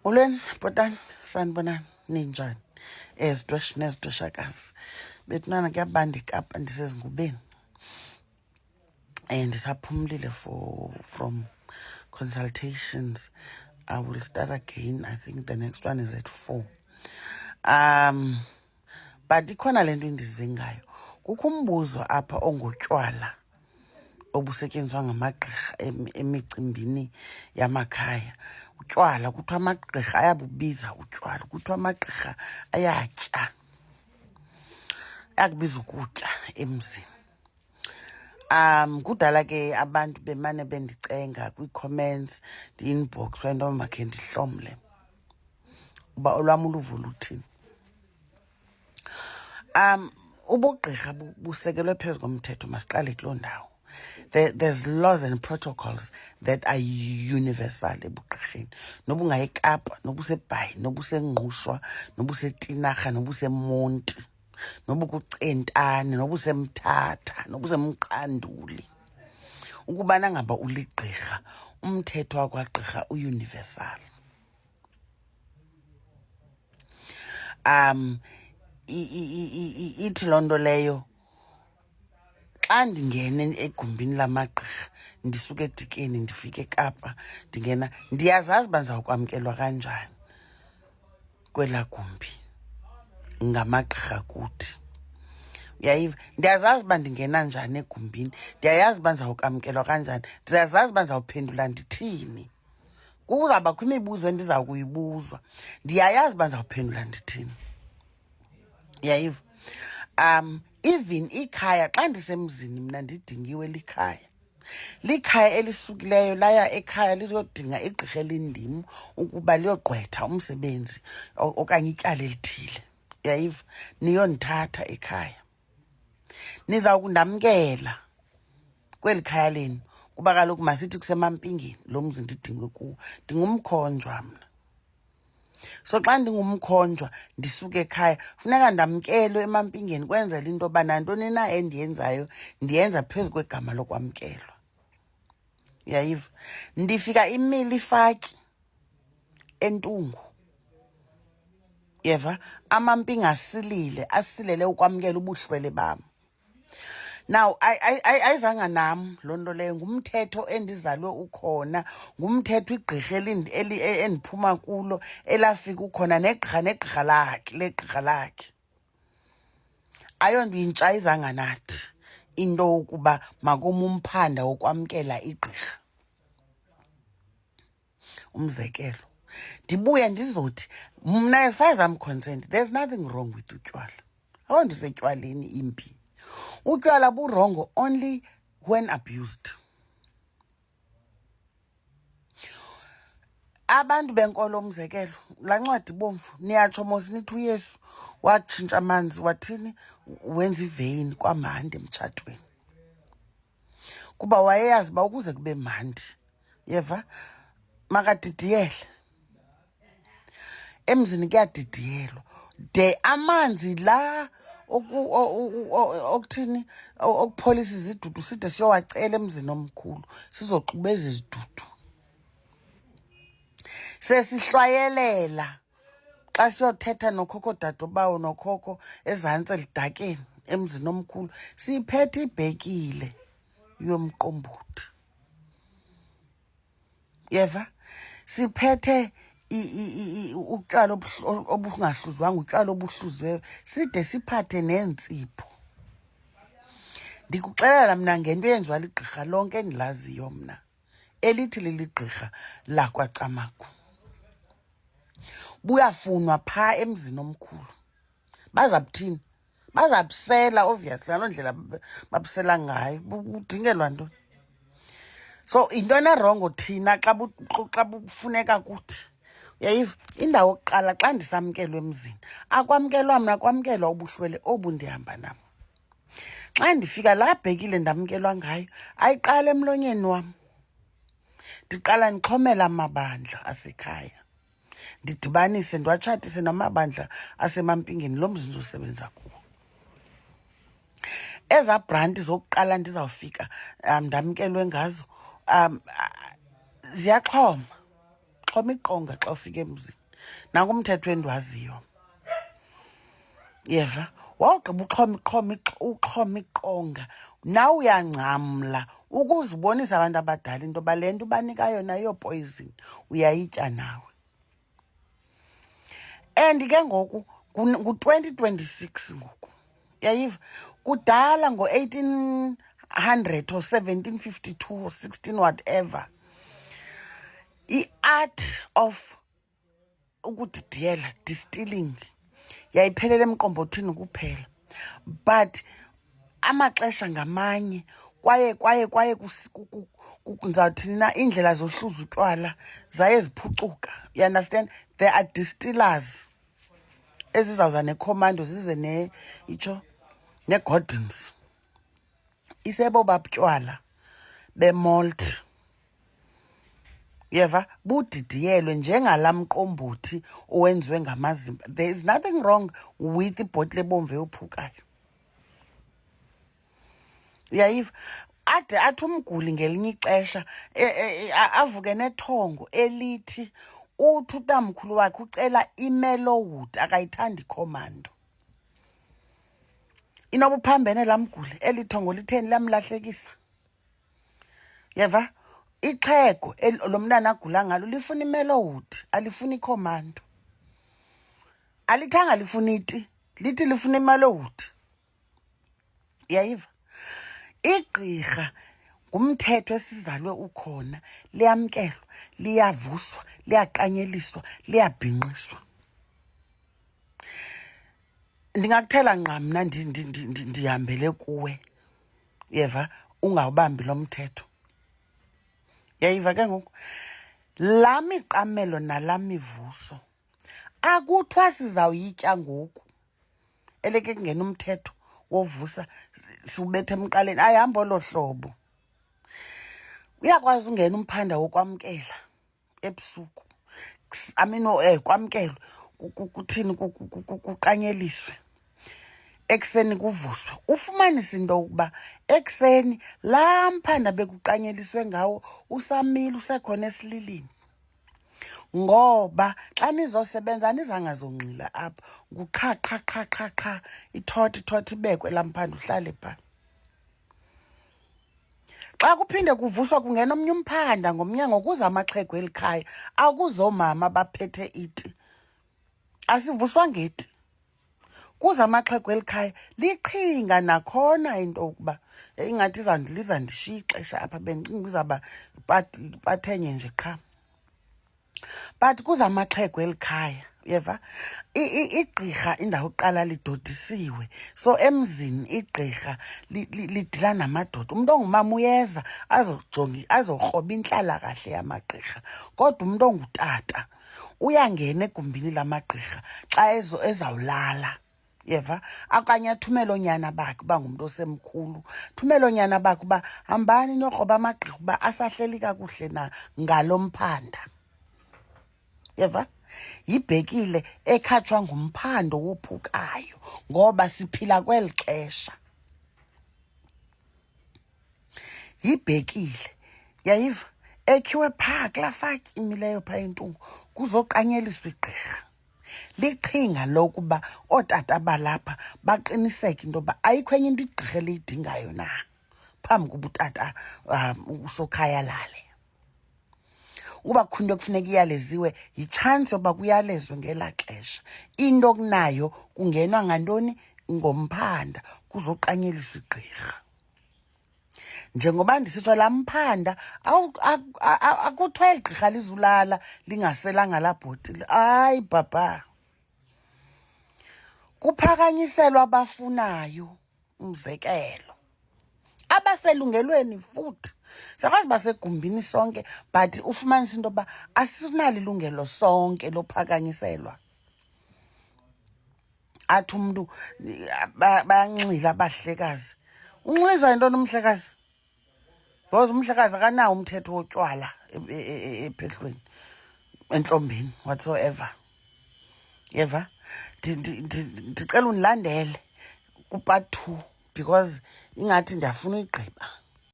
Molweni bhotani, sanibonani, ninjani? Ezidweshi nezidweshakazi. Bethunana kuyabanda eKapa ndisezingubeni. Ndisaphumlile from consultations. I will start again. I think the next one is at 4. But ikhona lento endize ngayo. Kukho umbuzo apha ongotywala obusetyenziswa ngamagqirha emicimbini yamakhaya. Utywala kuthiwa amagqirha ayabubiza utywala. Kuthiwa amagqirha ayatya. Ayakubiza ukutya emzini. Kudala ke abantu bemane bendicenga kwi-comments, di-inbox, wento makhe ndihlomle uba olwam uluvo luthini. Ubugqirha busekelwe phezu komthetho, masiqale kuloo ndawo. There's laws and protocols that are universal ebugqirheni. Noba ungayiKapa, noba useBhayi, noba useNgqushwa, noba useTinarha, noba useMonti, noba ukuCentane, noba useMthatha, noba useMqanduli. Ukubana ngaba uligqirha, umthetho wakwagqirha universal. Ithi loo nto leyo xa ndingene egumbini lamagqirha ndisuka eDikeni ndifike eKapa ndingena, ndiyazazi uba ndizawukwamkelwa kanjani kwelaa gumbi ngamagqirha kuthi. Uyayiva? Ndiyazazi uba ndingena njani egumbini, ndiyayazi uba ndizawukwamkelwa kanjani, ndiyazazi uba ndizawuphendula ndithini. Kuzawubakho imibuzo endiza kuyibuzwa, ndiyayazi uba ndizawuphendula ndithini. Uyayiva? Even ikhaya xa ndisemzini mna ndidingiwe likhaya. Likhaya elisukileyo laya ekhaya lizodinga igqirha elindim ukuba liyogqwetha umsebenzi okanye ityala elithile. Uyayiva? Niyondithatha ekhaya. Niza kundamkela kweli khaya lenu kuba kaloku masithi kusemaMpingeni lo mzi ndidingwe kuwo. Ndingumkhonjwa mna. So xa ndingumkhonjwa ndisuke ekhaya funeka ndamkelwe emaMpingeni kwenzela into yoba nantoni na endiyenzayo ndiyenza phezu kwegama lokwamkelwa. Uyayiva? Ndifika imili ifaki entungu. Yeva? Amampinga asilele ukwamkela ubuhlwele bam. Now, ayizanga nam loo nto leyo. Ngumthetho endizalwe ukhona, ngumthetho igqirha endiphuma kulo elafika ukhona negqirha lakhe. Ayonto intsha ayizanga nathi into ukuba makome umphanda wokwamkela igqirha. Umzekelo, ndibuye ndizothi mna as far as I'm concerned, there's nothing wrong with utywala. Awonto isetywaleni impi. Utywala burongo only when abused. Abantu benkolo umzekelo, laa ncwadi bomvu niyatsho mos nithi uYesu watshintsha amanzi wathini, wenza iveyini kwamandi emtshatweni. Kuba wayeyazi uba ukuze kube mandi, yeva, makadidiyele. Emzini kuyadidiyelwa. De amanzi la okuthini okupholisa izidudu side siyowacela emzini omkhulu sizoxuba ezi zidudu. Sesihlwayelela xa siyothetha nokhokho dadobawo nokhokho ezantsi elidakeni emzini omkhulu siyiphethe ibhekile yomqombothi. Yeva? Siphethe utywala obungahluzwanga, utywala obuhluziweyo, side siphathe neentsipho. Ndikuxelela mna ngento eyenziwa ligqirha lonke endilaziyo mna, elithi liligqirha lakwaCamagu. Buyafunwa phaa emzini omkhulu. Bazabuthini? Bazabusela obviously, ngaloo ndlela babusela ngayo. Budingelwa ntoni? So into enarongo thina xa bufuneka kuthi. Uyayiva? Indawo yokuqala xa ndisamkelwe emzini akwamkelwa mna, kwamkelwa ubuhlwele obu ndihamba nabo. Xa ndifika laa bhekile ndamkelwa ngayo ayiqala emlonyeni wam. Ndiqala ndixhomela amabandla asekhaya, ndidibanise ndiwatshatise namabandla asemaMpingeni lo mzi ndizosebenza kuwo. Ezaa branti zokuqala ndizawufika ndamkelwe ngazo ziyaxhoma. xhoma iqonga xa ufika emzini. Nanku umthetho endiwaziyo. Yeva, wawugqiba uxhoma iqonga, nawe uyangcamla ukuze ubonise abantu abadala into yoba le nto ubanika yona yiyo-poison, uyayitya nawe. And ke ngoku ngu-2026 ngoku, yayiva, kudala ngo-1800 or 1752 or 16 whatever, i-art of ukudidiyela, distilling, yayiphelele emqombothini kuphela. But amaxesha ngamanye kwaye ndizawuthini na, iindlela zohluza utywala zaye ziphucuka. You understand? There are distillers ezizawuza necommando zize itsho ne-Gordons. Isebo babutywala bemalt, yeva, budidiyelwe njengala mqombothi owenziwe ngamazimba. There is nothing wrong with ibhotile ebomvu eyophukayo. Uyayiva? Ade athi umguli ngelinye ixesha avuke nethongo elithi uthi utamkhulu wakhe ucela iMellowwood, akayithandi iCommando. Inoba uphambene laa mguli, eli thongo litheni lamlahlekisa. Yeva? Ixhego lo mntana agula ngalo lifuna iMellowwood, alifuni iCommando. Alithanga lifuna iti, lithi lifuna iMellowwood. Yayiva? Igqirha ngumthetho esizalwe ukhona, liyamkelwa, liyavuswa, liyaqanyeliswa, liyabhinqiswa. Ndingakuthela ngqa mna ndihambele kuwe, yeva, ungawubambi lo mthetho. Yayiva ke ngoku? Laa miqamelo nalaa mivuso akuthiwa sizawuyitya ngoku eleke kungena umthetho wovusa siwubethe emqaleni. Ayihamba olo hlobo. Uyakwazi ungena umphanda wokwamkela ebusuku, kwamkelwe, kuthini, kuqanyeliswe, ekuseni kuvuswe. Ufumanise into yokuba ekuseni laa mphanda bekuqanyeliswe ngawo usamile, usekhona esililini. Ngoba xa nizosebenza nizangazongxila apha, nguqha, ithothi ibekwe laa mphanda uhlale phaa. Xa kuphinde kuvuswa kungena omnye umphanda ngomnyango, kuza amaxhego elikhaya, akuzoomama baphethe iti, asivuswa ngeti. Kuza amaxhego elikhaya, liqhinga nakhona into yokuba ingathi lizandishiya ixesha apha, bendicinga uzawuba pathenye nje qha. But kuza amaxhego elikhaya, yeva, igqirha indawo yokuqala lidodisiwe. So emzini igqirha lidila namadoda. Umuntu ongumama uyeza azokroba intlala kahle yamagqirha, kodwa umuntu ongutata uyangena egumbini lamagqirha xa ezawulala. Yeva, okanye athumele oonyana bakhe uba ngumntu osemkhulu, thumele oonyana bakhe uba hambani niyokroba amagqirha uba asahleli kakuhle na ngalo mphanda. Yeva? Yibhekile ekhatshwa ngumphando wophukayo ngoba siphila kweli xesha. Yibhekile, yayiva, ekhiwe phaa kulaa faki imileyo phaa entungo kuzoqanyeliswa igqirha. Liqhinga lokuba ootata balapha baqiniseke into yoba ayikho enye into igqirha eliyidingayo na phambi kuba utata usokhaya lale. Uba kukho into ekufuneka iyaleziwe, yitshansi yoba kuyalezwe ngelaa xesha. Into kunayo kungenwa ngantoni? Ngomphanda, kuzoqanyeliswa igqirha. Njengoba ndisitsho laa mphanda akuthiwa eli gqirha lizulala lingaselanga laa bhotile. Hayi baba, kuphakanyiselwa abafunayo. Umzekelo, abaselungelweni futhi sakwazi basegumbini sonke, but ufumanisa into yoba asinalo ilungelo sonke lophakanyiselwa. Athi umntu bayanxila abahlekazi. Unxilizwa yintoni umhlekazi? Because umhlekazi akanawo umthetho wotywala ephehlweni, entlombeni, whatsoever. Yeva? Ndicela undilandele ku-part 2 because ingathi ndiyafuna uyigqiba.